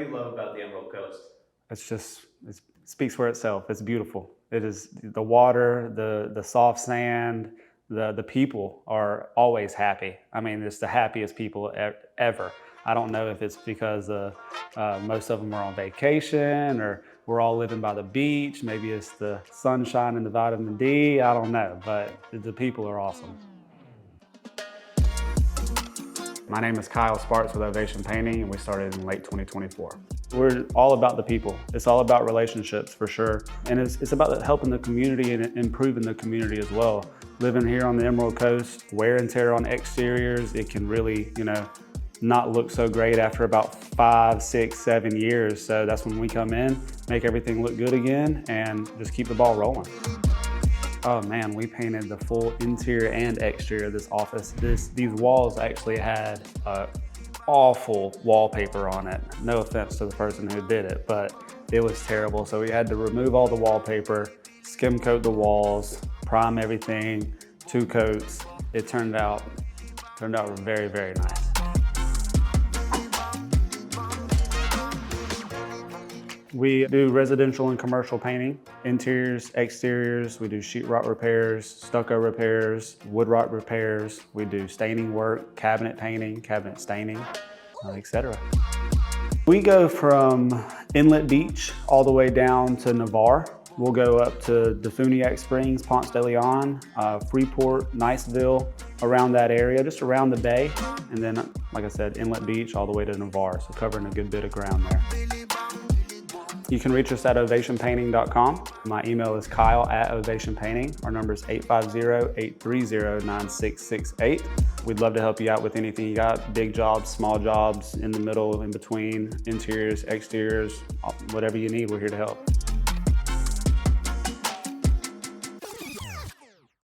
you love about the Emerald Coast? It speaks for itself. It's beautiful. It is the water, the soft sand, the people are always happy. I mean, it's the happiest people ever. I don't know if it's because most of them are on vacation or we're all living by the beach. Maybe it's the sunshine and the vitamin D. I don't know, but the people are awesome. My name is Kyle Sparks with Ovation Painting, and we started in late 2024. We're all about the people. It's all about relationships for sure. And it's about helping the community and improving the community as well. Living here on the Emerald Coast, wear and tear on exteriors, it can really, not look so great after about 5, 6, 7 years. So that's when we come in, make everything look good again, and just keep the ball rolling. Oh man, we painted the full interior and exterior of this office. These walls actually had awful wallpaper on it. No offense to the person who did it, but it was terrible. So we had to remove all the wallpaper, skim coat the walls, prime everything, 2 coats. It turned out very, very nice. We do residential and commercial painting, interiors, exteriors. We do sheetrock repairs, stucco repairs, wood rot repairs. We do staining work, cabinet painting, cabinet staining, etc. We go from Inlet Beach all the way down to Navarre. We'll go up to Defuniak Springs, Ponce de Leon, Freeport, Niceville, around that area, just around the bay. And then, like I said, Inlet Beach all the way to Navarre, so covering a good bit of ground there. You can reach us at ovationpainting.com. My email is kyle@ovationpainting. Our number is 850-830-9668. We'd love to help you out with anything you got, big jobs, small jobs, in the middle, in between, interiors, exteriors, whatever you need, we're here to help.